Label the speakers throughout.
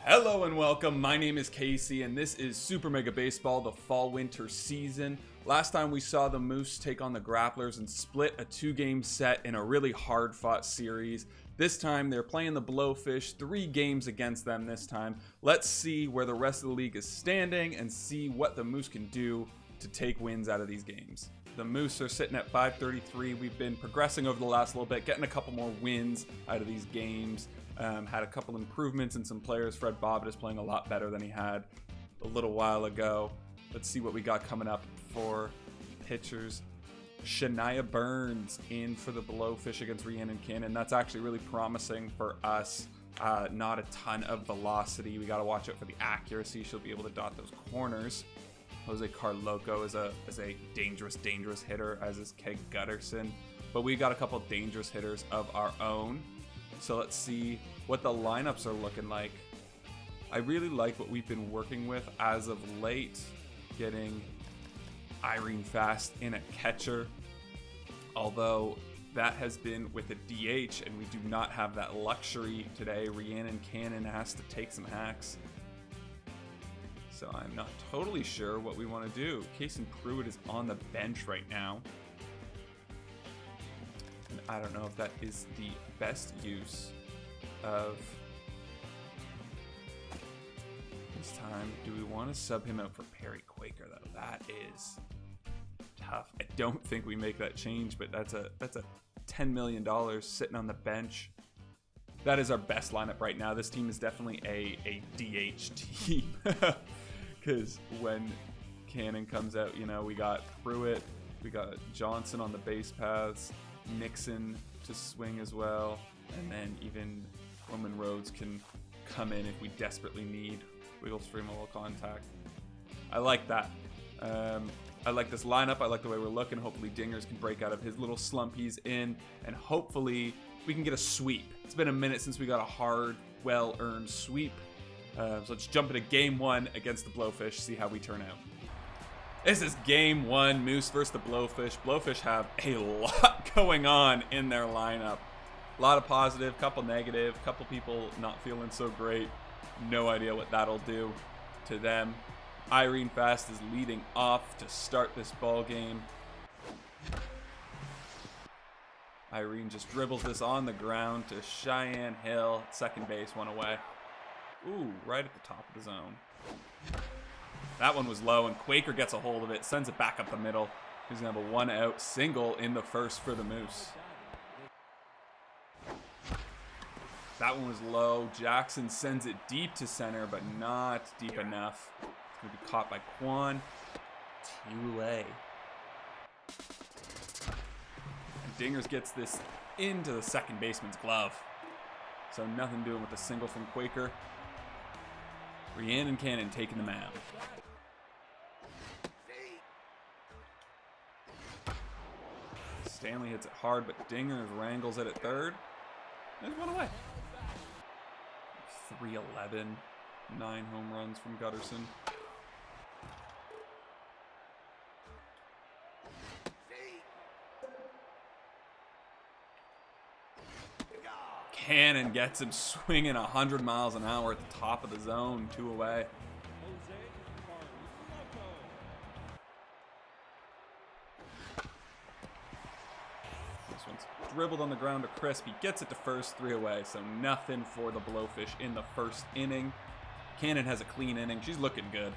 Speaker 1: Hello and welcome, my name is Casey and this is Super Mega Baseball, the fall-winter season. Last time we saw the Moose take on the Grapplers and split a 2-game set in a really hard-fought series. This time they're playing the BLOWFISH, 3 games against them this time. Let's see where the rest of the league is standing and see what the Moose can do to take wins out of these games. The Moose are sitting at 533. We've been progressing over the last little bit, getting a couple more wins out of these games. Had a couple improvements in some players. Fred Bobbitt is playing a lot better than he had a little while ago. Let's see what we got coming up for pitchers. Shania Burns in for the BLOWFISH against Rhiannon Cannon. That's actually really promising for us. Not a ton of velocity. We got to watch out for the accuracy. She'll be able to dot those corners. Jose Carloco is a dangerous hitter, as is Keg Gutterson. But we got a couple dangerous hitters of our own. So let's see what the lineups are looking like. I really like what we've been working with as of late, getting Irene Fast in at catcher, although that has been with a DH and we do not have that luxury today. Rhiannon Cannon has to take some hacks, so I'm not totally sure what we want to do. Kason Pruitt is on the bench right now. I don't know if that is the best use of this time. Do we want to sub him out for Perry Quaker though? That is tough. I don't think we make that change, but that's a $10 million sitting on the bench. That is our best lineup right now. This team is definitely a DH team because when Cannon comes out, you know, we got Pruitt, we got Johnson on the base paths, Nixon to swing as well, and then even Roman Rhodes can come in if we desperately need wiggle stream a little contact. I like that. I like this lineup. I like the way we're looking. Hopefully Dingers can break out of his little slump he's in, and hopefully we can get a sweep. It's been a minute since we got a hard, well-earned sweep. So let's jump into game 1 against the BLOWFISH, see how we turn out. This is game 1, Moose versus the BLOWFISH. BLOWFISH have a lot going on in their lineup. A lot of positive, couple negative, couple people not feeling so great. No idea what that'll do to them. Irene Fast is leading off to start this ball game. Irene just dribbles this on the ground to Cheyenne Hill. Second base, one away. Ooh, right at the top of the zone. That one was low, and Quaker gets a hold of it, sends it back up the middle. He's going to have a 1-out single in the first for the Moose. That one was low. Jackson sends it deep to center, but not deep enough. It's going to be caught by Quan. 2 away. And Dingers gets this into the second baseman's glove. So nothing doing with the single from Quaker. Rhiannon Cannon taking the mound. Stanley hits it hard, but Dingers wrangles it at third. There's one away. 311, 9 home runs from Gutterson. Cannon gets him swinging 100 miles an hour at the top of the zone, 2 away. This one's dribbled on the ground to Crisp. He gets it to first, 3 away, so nothing for the BLOWFISH in the first inning. Cannon has a clean inning. She's looking good.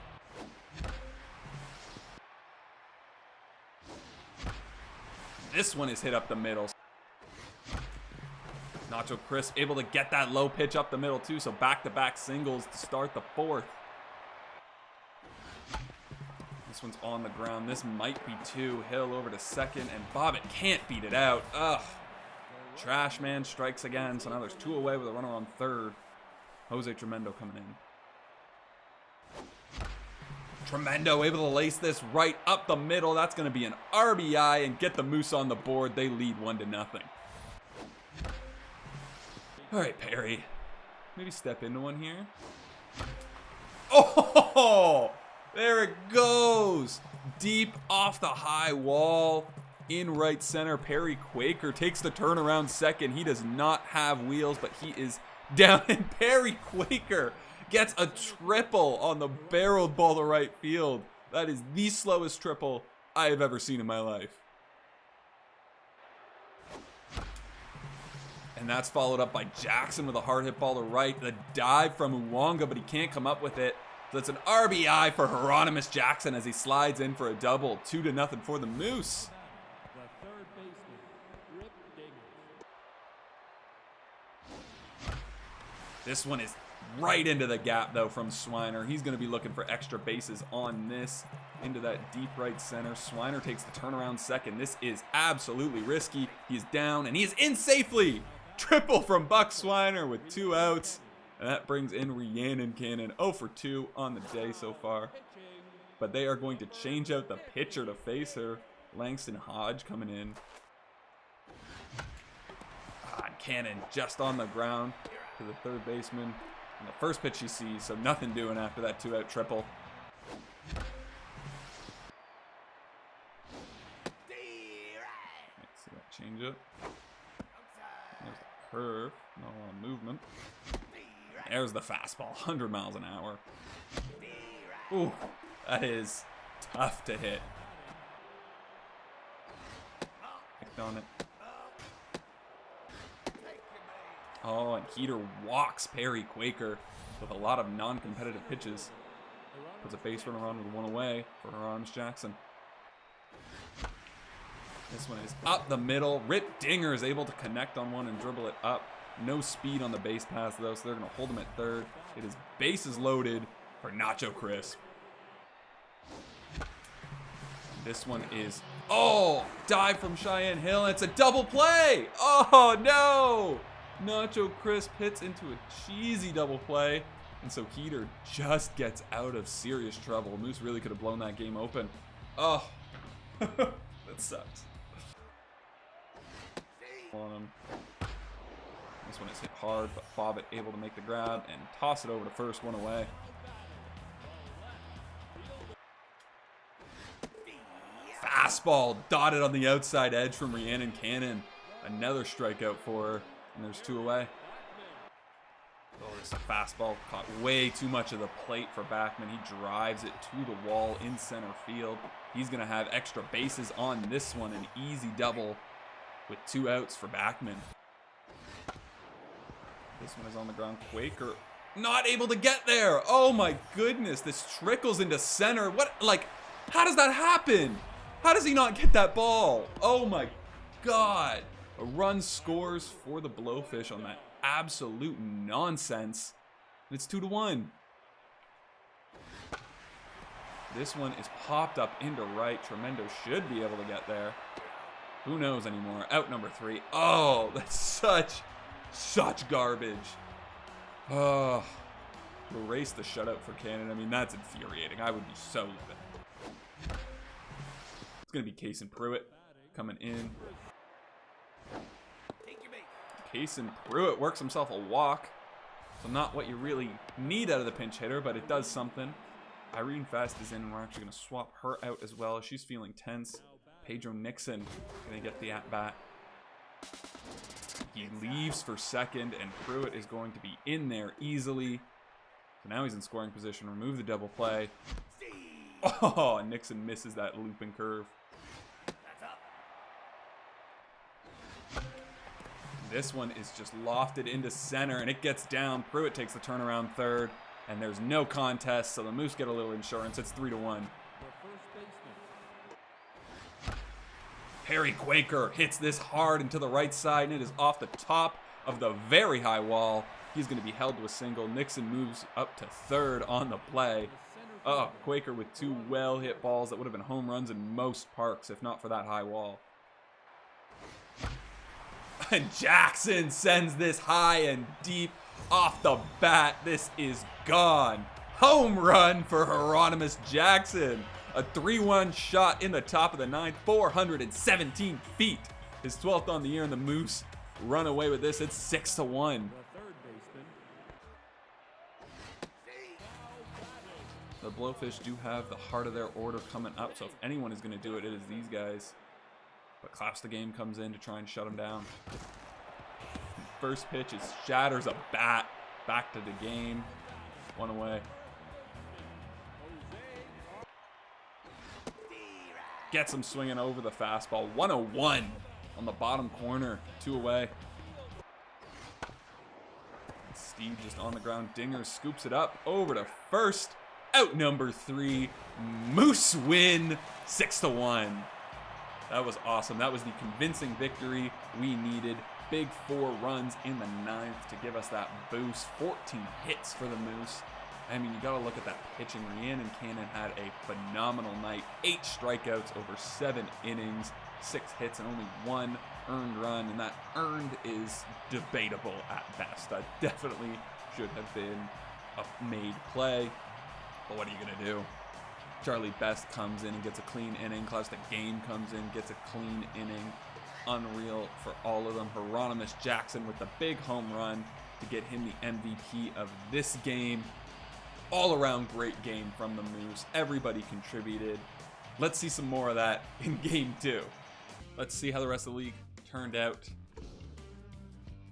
Speaker 1: This one is hit up the middle. Nacho Crisp able to get that low pitch up the middle too, so back-to-back singles to start the 4th. This one's on the ground. This might be 2. Hill over to second, and Bobbitt can't beat it out. Ugh. Trash man strikes again, so now there's 2 away with a runner on third. Jose Tremendo coming in. Tremendo able to lace this right up the middle. That's going to be an RBI and get the Moose on the board. They lead 1-0. All right, Perry. Maybe step into one here. Oh, there it goes. Deep off the high wall. In right center, Perry Quaker takes the turnaround second. He does not have wheels, but he is down. And Perry Quaker gets a triple on the barreled ball to right field. That is the slowest triple I have ever seen in my life. And that's followed up by Jackson with a hard hit ball to right. The dive from Uwanga, but he can't come up with it. So it's an RBI for Hieronymus Jackson as he slides in for a double. 2-0 for the Moose. This one is right into the gap, though, from Swiner. He's going to be looking for extra bases on this. Into that deep right center. Swiner takes the turnaround second. This is absolutely risky. He's down, and he is in safely. Triple from Buck Swiner with 2 outs. And that brings in Rhiannon Cannon. 0 for 2 on the day so far. But they are going to change out the pitcher to face her. Langston Hodge coming in. Cannon just on the ground to the third baseman. And the first pitch he sees, so nothing doing after that 2-out triple. Let's see that change up. There's the curve, not a lot of movement. There's the fastball, 100 miles an hour. Ooh, that is tough to hit. Picked on it. Oh, and Heater walks Perry Quaker with a lot of non-competitive pitches. Puts a base runner on with 1 away for Hieronymus Jackson. This one is up the middle. Rip Dinger is able to connect on one and dribble it up. No speed on the base pass, though, so they're going to hold him at third. It is bases loaded for Nacho Crisp. This one is, oh, dive from Cheyenne Hill. And it's a double play. Oh, no. Nacho Crisp hits into a cheesy double play. And so Heater just gets out of serious trouble. Moose really could have blown that game open. Oh, that sucks. On him. This one is hit hard, but Bobbitt able to make the grab and toss it over to first, 1 away. Fastball dotted on the outside edge from Rhiannon Cannon. Another strikeout for her, and there's 2 away. Oh, this fastball caught way too much of the plate for Backman. He drives it to the wall in center field. He's going to have extra bases on this one, an easy double with 2 outs for Backman. This one is on the ground. Quaker not able to get there. Oh my goodness, this trickles into center. What, like, how does that happen? How does he not get that ball? Oh my God. A run scores for the Blowfish on that absolute nonsense. It's 2-1. This one is popped up into right. Tremendo should be able to get there. Who knows anymore? Out number 3. Oh, that's such garbage. Oh, erase the shutout for Cannon. I mean, that's infuriating. I would be so livid. It's going to be Kason Pruitt coming in. Kason Pruitt works himself a walk. So not what you really need out of the pinch hitter, but it does something. Irene Fast is in, and we're actually going to swap her out as well. She's feeling tense. Pedro Nixon going to get the at-bat. He leaves for second, and Pruitt is going to be in there easily. So now he's in scoring position. Remove the double play. Oh, and Nixon misses that looping curve. This one is just lofted into center, and it gets down. Pruitt takes the turnaround third, and there's no contest, so the Moose get a little insurance. It's 3-1. Perry Quaker hits this hard into the right side, and it is off the top of the very high wall. He's going to be held to a single. Nixon moves up to third on the play. Oh, Quaker with 2 well-hit balls that would have been home runs in most parks, if not for that high wall. And Jackson sends this high and deep off the bat. This is gone. Home run for Hieronymus Jackson. A 3-1 shot in the top of the 9th, 417 feet. His 12th on the year, and the Moose run away with this. It's 6-1. The Blowfish do have the heart of their order coming up, so if anyone is going to do it, it is these guys. But Claps the Game comes in to try and shut him down. First pitch is shatters a bat back to the game. One away. Gets him swinging over the fastball. 101 on the bottom corner. 2 away. Steve just on the ground. Dinger scoops it up over to first. Out number 3. Moose win 6-1. That was awesome. That was the convincing victory we needed. Big 4 runs in the 9th to give us that boost. 14 hits for the Moose. I mean, you got to look at that pitching. Rhiannon Cannon had a phenomenal night. 8 strikeouts over 7 innings, 6 hits, and only 1 earned run. And that earned is debatable at best. That definitely should have been a made play. But what are you going to do? Charlie Best comes in and gets a clean inning. Klaus the Game comes in, gets a clean inning. Unreal for all of them. Hieronymus Jackson with the big home run to get him the MVP of this game. All around great game from the Moose. Everybody contributed. Let's see some more of that in game 2. Let's see how the rest of the league turned out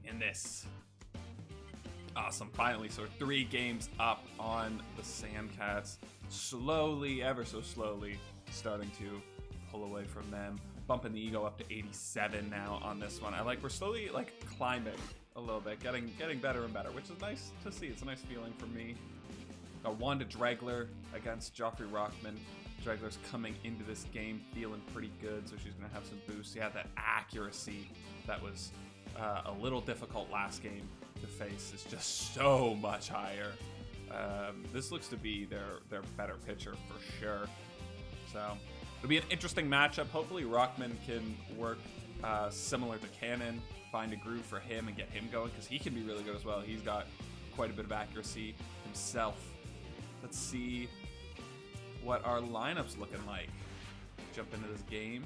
Speaker 1: in this. Awesome, finally. So 3 games up on the Sandcats. Slowly, ever so slowly, starting to pull away from them. Bumping the ego up to 87 now on this one. We're slowly climbing a little bit, getting better and better, which is nice to see. It's a nice feeling for me. Got Wanda Dregler against Joffrey Rockman. Dregler's coming into this game feeling pretty good, so she's going to have some boosts. She had that accuracy that was a little difficult last game to face. It's just so much higher. This looks to be their better pitcher for sure. So it'll be an interesting matchup. Hopefully Rockman can work similar to Cannon, find a groove for him and get him going, because he can be really good as well. He's got quite a bit of accuracy himself. Let's see what our lineup's looking like. Jump into this game.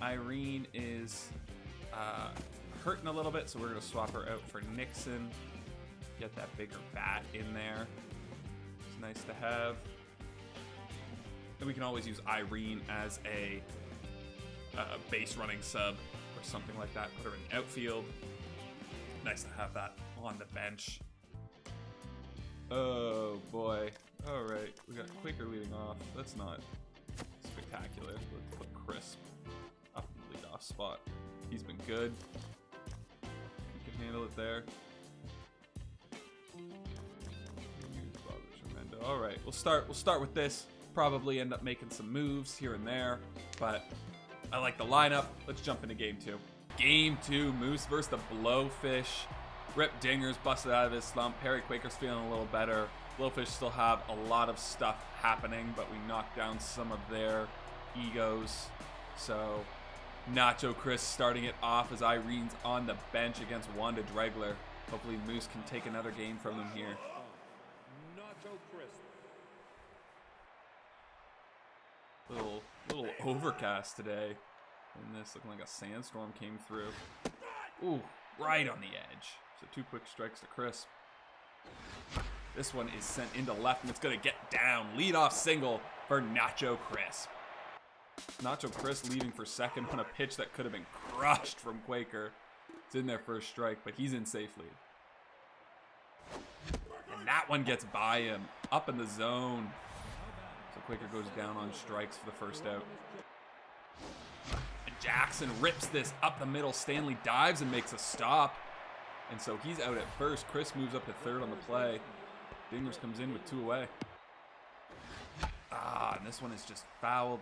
Speaker 1: Irene is hurting a little bit, so we're going to swap her out for Nixon. Get that bigger bat in there. It's nice to have. And we can always use Irene as a base running sub or something like that. Put her in outfield. Nice to have that on the bench. Oh boy. All right, we got Quaker leading off. That's not spectacular. Let's put Crisp up in the leadoff spot. He's been good. He can handle it there. All right, we'll start with this. Probably end up making some moves here and there, but I like the lineup. Let's jump into game 2. Game 2, Moose versus the Blowfish. Rip Dinger's busted out of his slump. Perry Quaker's feeling a little better. Blowfish still have a lot of stuff happening, but we knocked down some of their egos. So Nacho Chris starting it off as Irene's on the bench against Wanda Dregler. Hopefully Moose can take another game from them here.
Speaker 2: Nacho Chris.
Speaker 1: Little overcast today. And this looking like a sandstorm came through. Ooh, right on the edge. So 2 quick strikes to Chris. This one is sent into left, and it's going to get down. Leadoff single for Nacho Crisp. Nacho Crisp leading for second on a pitch that could have been crushed from Quaker. It's in their first strike, but he's in safely. And that one gets by him, up in the zone. So Quaker goes down on strikes for the first out. And Jackson rips this up the middle. Stanley dives and makes a stop. And so he's out at first. Chris moves up to third on the play. Dingers comes in with 2 away. And this one is just fouled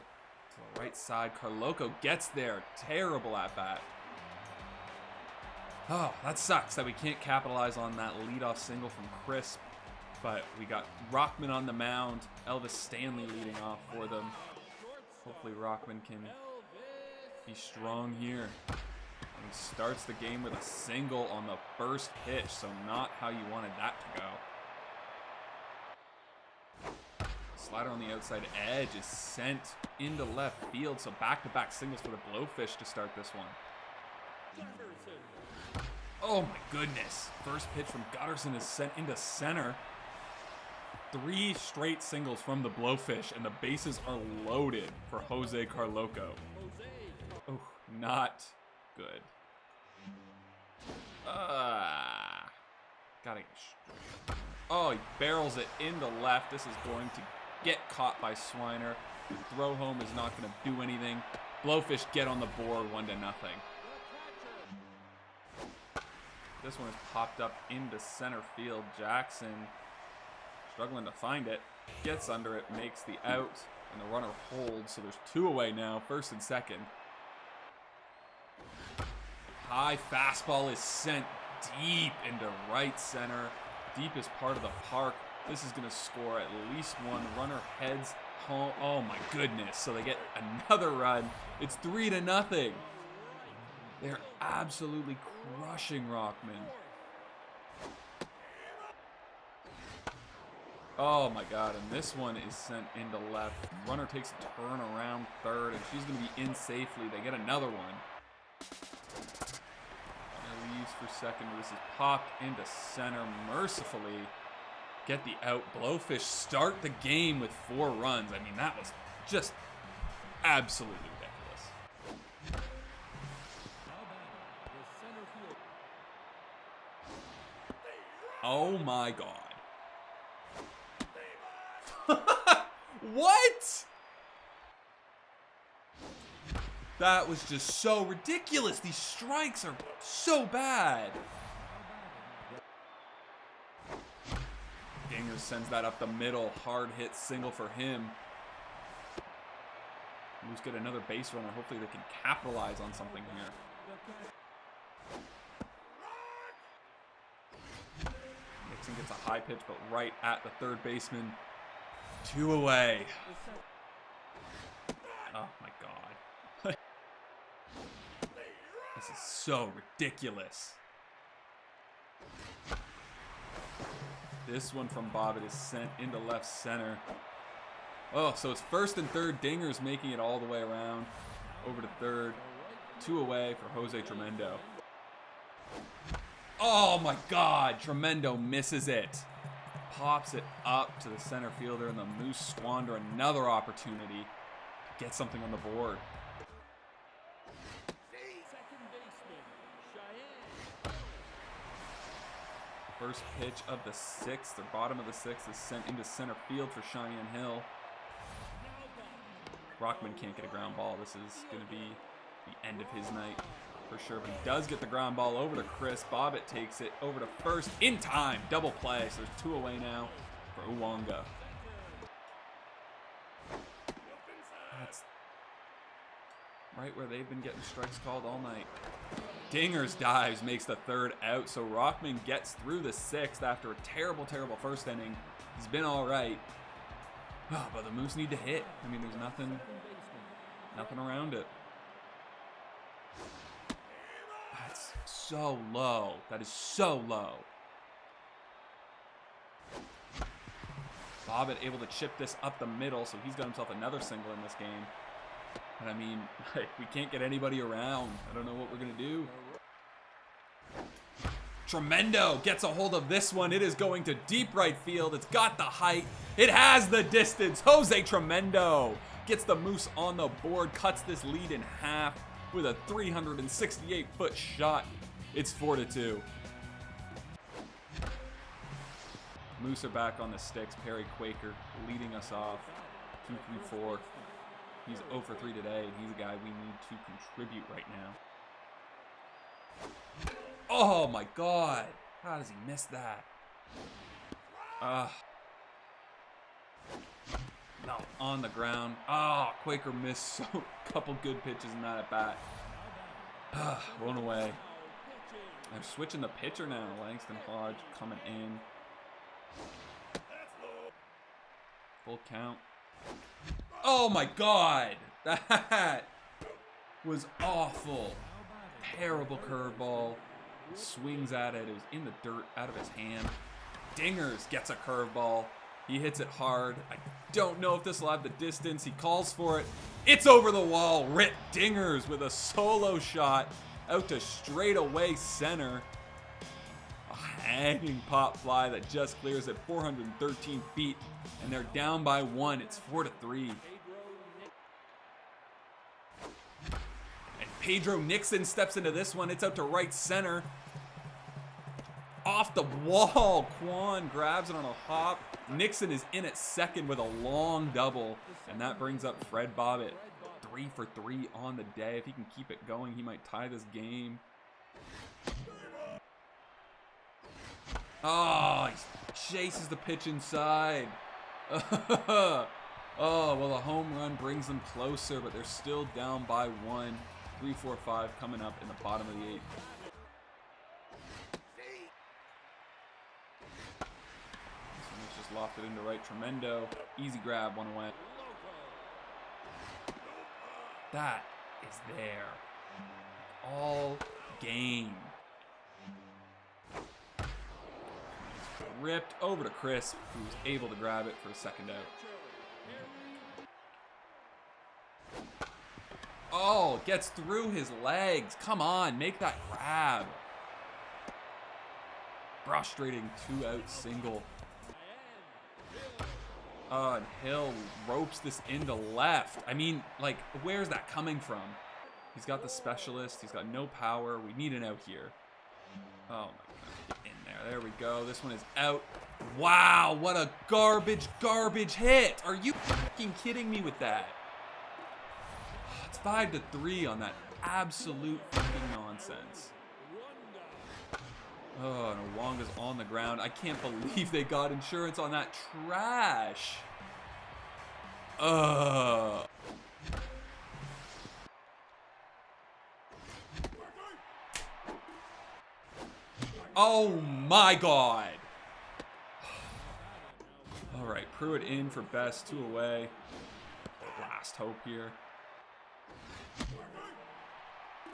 Speaker 1: to the right side. Carloco gets there. Terrible at bat. Oh, that sucks that we can't capitalize on that leadoff single from Chris. But we got Rockman on the mound. Elvis Stanley leading off for them. Hopefully Rockman can be strong here. And he starts the game with a single on the first pitch, so not how you wanted that to go. Slider on the outside edge is sent into left field, so back-to-back singles for the Blowfish to start this one. Oh my goodness. First pitch from Gutterson is sent into center. 3 straight singles from the Blowfish, and the bases are loaded for Jose Carloco. Oh, not good. Gotta get straight. Oh, he barrels it into left. This is going to get caught by Swiner. The throw home is not going to do anything. Blowfish get on the board 1-0. This one is popped up into center field. Jackson struggling to find it. Gets under it, makes the out, and the runner holds. So there's 2 away now, first and second. High fastball is sent deep into right center. Deepest part of the park. This is going to score at least 1. Runner heads home. Oh my goodness. So they get another run. It's 3-0. They're absolutely crushing Rockman. Oh my God, and this one is sent into left. Runner takes a turn around third, and she's going to be in safely. They get another one. Runner leaves for second. This is popped into center mercifully. Get the out. Blowfish start the game with 4 runs. I mean, that was just absolutely ridiculous. Oh my God. What? That was just so ridiculous. These strikes are so bad. Ganger sends that up the middle. Hard hit single for him. Moose get another base runner. Hopefully they can capitalize on something here. Nixon gets a high pitch, but right at the third baseman. 2 away. Oh my God. This is so ridiculous. This one from Bobbitt is sent into left center. Oh, so it's first and third. Dinger's making it all the way around. Over to third. 2 away for Jose Tremendo. Oh my God, Tremendo misses it. Pops it up to the center fielder, and the Moose squander another opportunity to get something on the board. First pitch of the 6th, or bottom of the 6th, is sent into center field for Cheyenne Hill. Rockman can't get a ground ball. This is going to be the end of his night for sure. But he does get the ground ball over to Chris. Bobbitt takes it over to first in time. Double play. So there's 2 away now for Uwanga. That's right where they've been getting strikes called all night. Dinger's dives makes the 3rd out. So Rockman gets through the 6th after a terrible, terrible first inning. He's been all right. Oh, but the Moose need to hit. I mean, there's nothing around it. That's so low. That is so low. Bobbitt able to chip this up the middle, so he's got himself another single in this game. And I mean, we can't get anybody around. I don't know what we're going to do. Tremendo gets a hold of this one. It is going to deep right field. It's got the height. It has the distance. Jose Tremendo gets the Moose on the board, cuts this lead in half with a 368-foot shot. It's 4-2. Moose are back on the sticks. Perry Quaker leading us off. 2-3-4. He's 0 for 3 today, and he's a guy we need to contribute right now. Oh my God! How does he miss that? No, on the ground. Quaker missed a couple good pitches in that at bat. 1 away. They're switching the pitcher now. Langston Hodge coming in. Full count. Oh my God! That was awful. Terrible curveball. Swings at it. It was in the dirt, out of his hand. Dingers gets a curveball. He hits it hard. I don't know if this will have the distance. He calls for it. It's over the wall. Rip Dingers with a solo shot out to straightaway center. A hanging pop fly that just clears at 413 feet. And they're down by 1. It's 4-3. And Pedro Nixon steps into this one. It's out to right center. off the wall. Quan grabs it on a hop. Nixon is in at second with a long double. And that brings up Fred Bobbitt. 3 for 3 on the day. If he can keep it going, he might tie this game. Oh, he chases the pitch inside. Oh, well, a home run brings them closer, but they're still down by 1. 3-4-5 coming up in the bottom of the 8th. This one just lofted into right. Tremendo. Easy grab, one away. That is there all game. Ripped over to Crisp, who was able to grab it for a second out. Oh, gets through his legs. Come on, make that grab. Frustrating 2-out single. And Hill ropes this into left. I mean, like, where's that coming from? He's got the specialist. He's got no power. We need an out here. Oh, my God. Get in there. There we go. This one is out. Wow, what a garbage hit. Are you fucking kidding me with that? It's 5-3 on that absolute fucking nonsense. Oh, and Owanga's on the ground. I can't believe they got insurance on that trash. Oh my God. All right, Pruitt in for best, 2 away. Last hope here.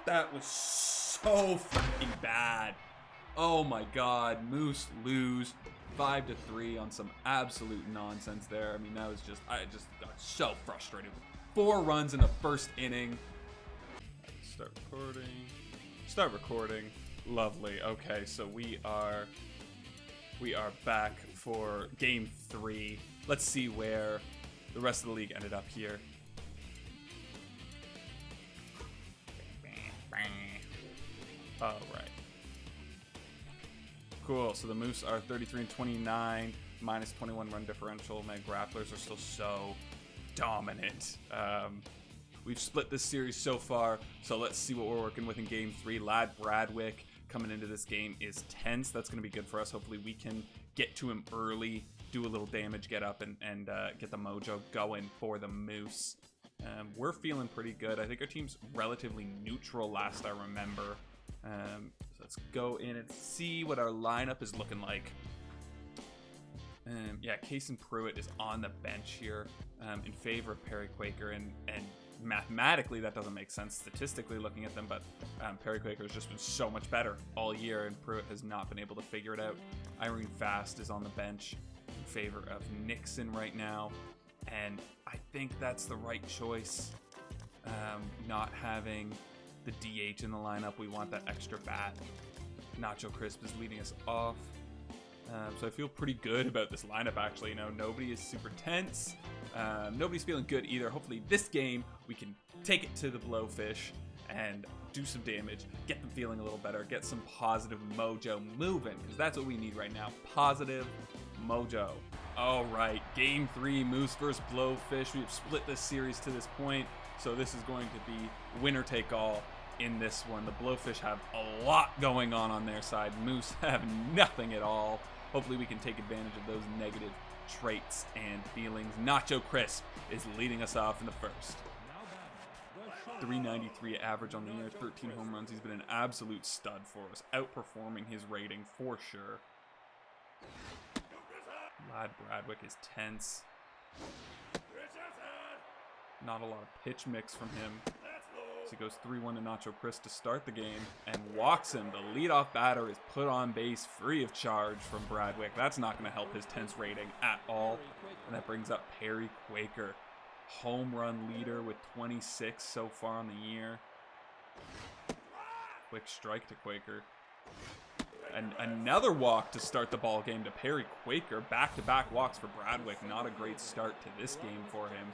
Speaker 1: That was so fucking bad. Oh my God, Moose lose 5-3 on some absolute nonsense there. I mean, that was just, I just got so frustrated. 4 runs in the first inning. Start recording. Lovely. Okay, so we are back for game 3. Let's see where the rest of the league ended up here. All right. Cool. So the Moose are 33-29, minus 21 run differential. My grapplers are still so dominant. We've split this series so far, so let's see what we're working with in game 3. Lad Bradwick coming into this game is tense. That's going to be good for us. Hopefully we can get to him early, do a little damage, get up, and get the mojo going for the Moose. We're feeling pretty good. I think our team's relatively neutral last I remember. So let's go in and see what our lineup is looking like. Yeah, Kason Pruitt is on the bench here in favor of Perry Quaker, and mathematically that doesn't make sense statistically looking at them, but Perry Quaker has just been so much better all year, and Pruitt has not been able to figure it out. Irene Fast is on the bench in favor of Nixon right now, and I think that's the right choice. Not having the DH in the lineup, we want that extra bat. Nacho Crisp is leading us off. So I feel pretty good about this lineup, actually. You know, nobody is super tense. Nobody's feeling good either. Hopefully this game we can take it to the Blowfish and do some damage, get them feeling a little better, get some positive mojo moving, because that's what we need right now. Positive mojo. All right, game 3, Moose versus Blowfish. We've split this series to this point, so this is going to be winner take all in this one. The Blowfish have a lot going on their side. Moose have nothing at all. Hopefully we can take advantage of those negative traits and feelings. Nacho Crisp is leading us off in the first. 393 average on the year, 13 home runs. He's been an absolute stud for us, outperforming his rating for sure. Lad Bradwick is tense. Not a lot of pitch mix from him. So he goes 3-1 to Nacho Crisp to start the game and walks him. The leadoff batter is put on base free of charge from Bradwick. That's not going to help his tense rating at all. And that brings up Perry Quaker, home run leader with 26 so far on the year. Quick strike to Quaker. And another walk to start the ball game to Perry Quaker. Back-to-back walks for Bradwick. Not a great start to this game for him.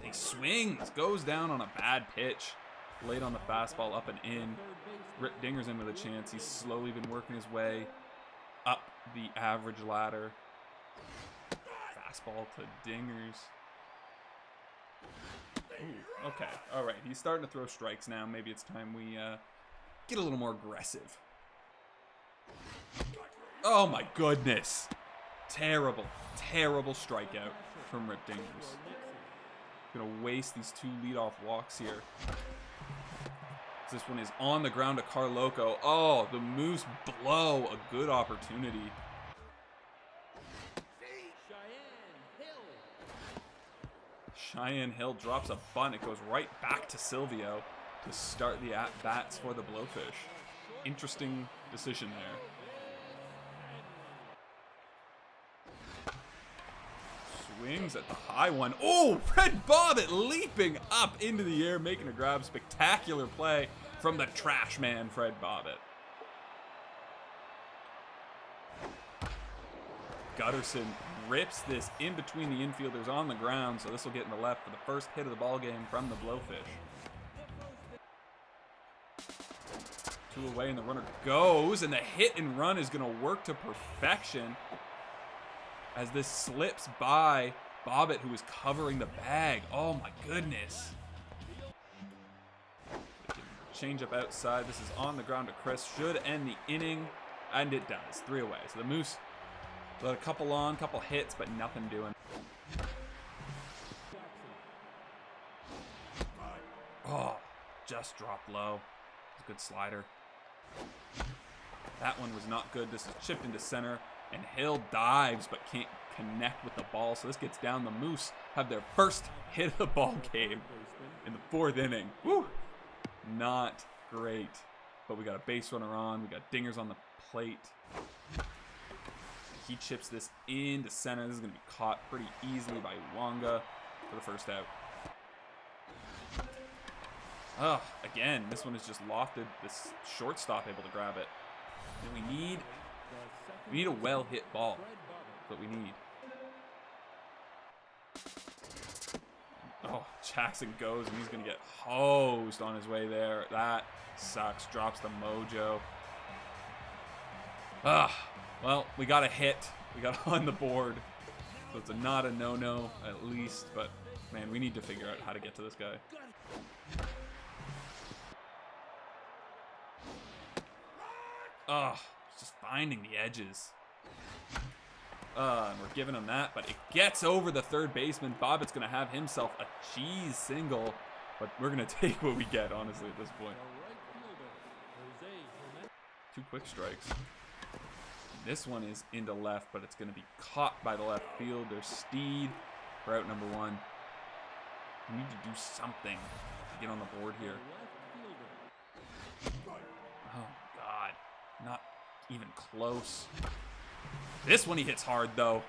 Speaker 1: He swings, goes down on a bad pitch. Late on the fastball, up and in. Rip Dinger's in with a chance. He's slowly been working his way up the average ladder. Fastball to Dingers. Ooh, okay. All right. He's starting to throw strikes now. Maybe it's time we get a little more aggressive. Oh, my goodness. Terrible, terrible strikeout from Rip Dingers. Gonna waste these 2 leadoff walks here. This one is on the ground to Carloco. Oh, the Moose blow a good opportunity. Cheyenne Hill drops a bunt. It goes right back to Silvio to start the at-bats for the Blowfish. Interesting decision there. Swings at the high one. Oh, Fred Bobbitt leaping up into the air, making a grab. Spectacular play from the trash man, Fred Bobbitt. Gutterson rips this in between the infielders on the ground, so this will get in the left for the first hit of the ball game from the Blowfish. 2 away and the runner goes, and the hit and run is going to work to perfection as this slips by Bobbitt, who is covering the bag. Oh my goodness. Change up outside. This is on the ground to Chris. Should end the inning, and it does. 3 away. So the Moose let a couple on, couple hits, but nothing doing. Oh, just dropped low. It's a good slider. That one was not good. This is chipped into center, and Hill dives but can't connect with the ball. So this gets down. The Moose have their first hit of the ball game in the 4th inning. Woo! Not great. But we got a base runner on. We got Dingers on the plate. He chips this into center. This is going to be caught pretty easily by Wonga for the first out. Oh, again, this one is just lofted. This shortstop able to grab it. And we need a well-hit ball. That's what we need. Oh, Jackson goes, and he's going to get hosed on his way there. That sucks. Drops the mojo. Well, we got a hit. We got on the board. So it's not a no-no, at least. But, man, we need to figure out how to get to this guy. Just finding the edges. And we're giving him that, but it gets over the third baseman. Bobbitt's going to have himself a cheese single, but we're going to take what we get, honestly, at this point. 2 quick strikes. This one is into left, but it's going to be caught by the left fielder. Steed for out number 1. We need to do something to get on the board here. Oh, God. Not even close. This one he hits hard, though.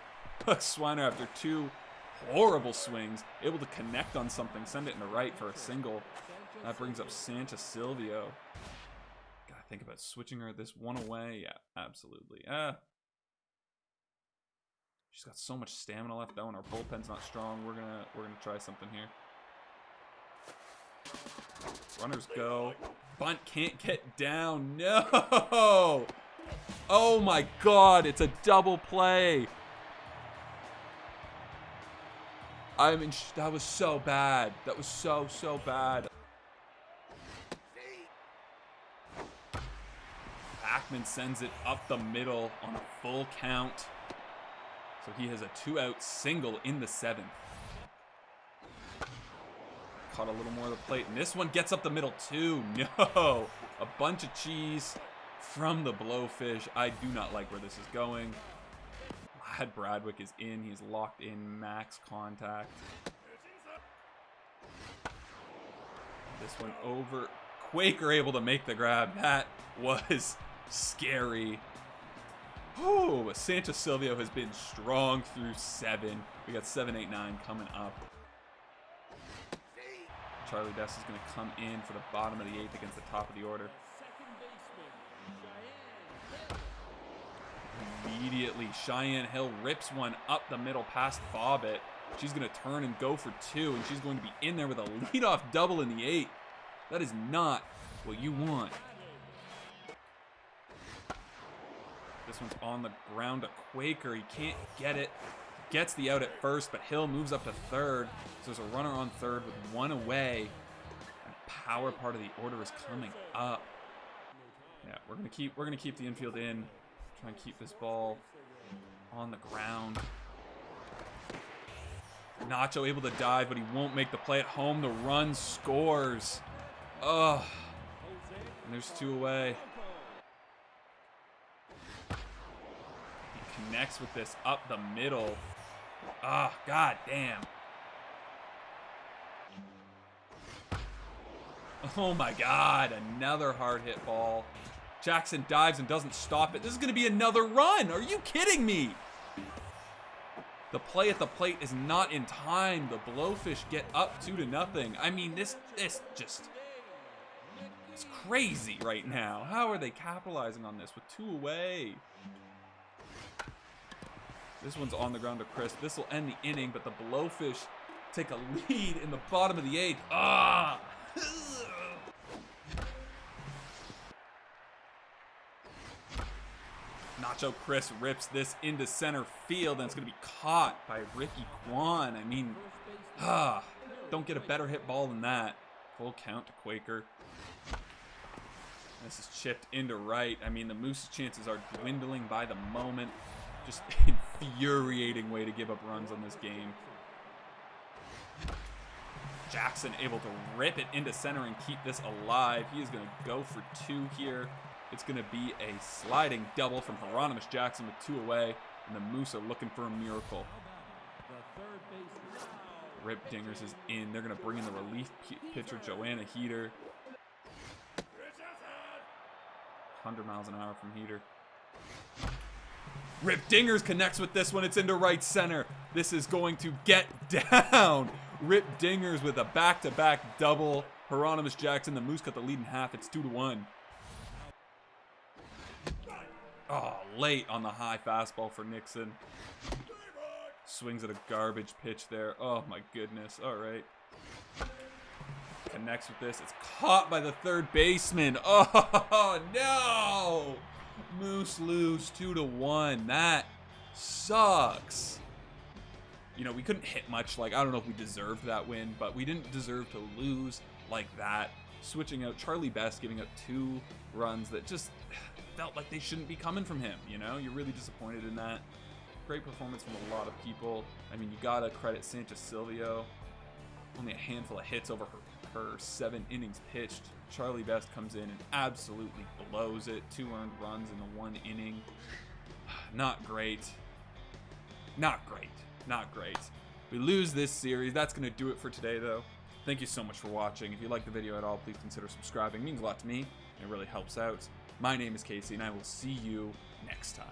Speaker 1: Swiner, after 2 horrible swings, able to connect on something, send it into right for a single. That brings up Sanchez Silvio. Gotta think about switching her this one away. Yeah, absolutely. She's got so much stamina left, though, and our bullpen's not strong. We're gonna try something here. Runners go. Bunt can't get down. No! Oh my God, it's a double play. I mean, that was so bad. That was so bad. Ackman sends it up the middle on a full count. So he has a 2-out single in the 7th. Caught a little more of the plate, and this one gets up the middle too. No! A bunch of cheese from the Blowfish. I do not like where this is going. Glad Bradwick is in. He's locked in max contact. This one over. Quaker able to make the grab. That was scary. Oh, Sanchez Silvio has been strong through 7. We got 7, 8, 9 coming up. Charlie Dess is going to come in for the bottom of the 8th against the top of the order. Immediately, Cheyenne Hill rips one up the middle past Bobbitt. She's going to turn and go for 2, and she's going to be in there with a leadoff double in the 8th. That is not what you want. This one's on the ground to Quaker. He can't get it. Gets the out at first, but Hill moves up to third. So there's a runner on third with one away. And power part of the order is coming up. Yeah, we're gonna keep the infield in. Try and keep this ball on the ground. Nacho able to dive, but he won't make the play at home. The run scores. Ugh. And there's two away. He connects with this up the middle. Ah, god damn. Oh my god, another hard hit ball. Jackson dives and doesn't stop it. This is going to be another run. Are you kidding me? The play at the plate is not in time. The Blowfish get up 2-0. I mean, this just... it's crazy right now. How are they capitalizing on this with two away? This one's on the ground to Chris. This will end the inning, but the Blowfish take a lead in the bottom of the eighth. Ah! Nacho Chris rips this into center field, and it's going to be caught by Ricky Kwan. I mean, don't get a better hit ball than that. Full count to Quaker. This is chipped into right. I mean, the Moose's chances are dwindling by the moment. Just infuriating way to give up runs on this game. Jackson able to rip it into center and keep this alive. He is going to go for two here. It's going to be a sliding double from Hieronymus Jackson with two away, and the Moose are looking for a miracle. Rip Dingers is in. They're going to bring in the relief pitcher, Joanna Heater. 100 miles an hour from Heater. Rip Dingers connects with this one. It's into right center. This is going to get down. Rip Dingers with a back-to-back double. Hieronymus Jackson, the Moose cut the lead in half. It's 2-1. Oh, late on the high fastball for Nixon. Swings at a garbage pitch there. Oh, my goodness. All right. Connects with this. It's caught by the third baseman. Oh, no. Moose lose 2-1. That sucks. You know, we couldn't hit much. Like, I don't know if we deserved that win, but we didn't deserve to lose like that. Switching out Charlie Best, giving up 2 runs that just felt like they shouldn't be coming from him. You know, you're really disappointed in that. Great performance from a lot of people. I mean, you gotta credit Sanchez Silvio. Only a handful of hits over her 7 innings pitched. Charlie Best comes in and absolutely blows it. 2 earned runs in the 1 inning. Not great. Not great. Not great. We lose this series. That's going to do it for today, though. Thank you so much for watching. If you liked the video at all, please consider subscribing. It means a lot to me, and it really helps out. My name is Casey, and I will see you next time.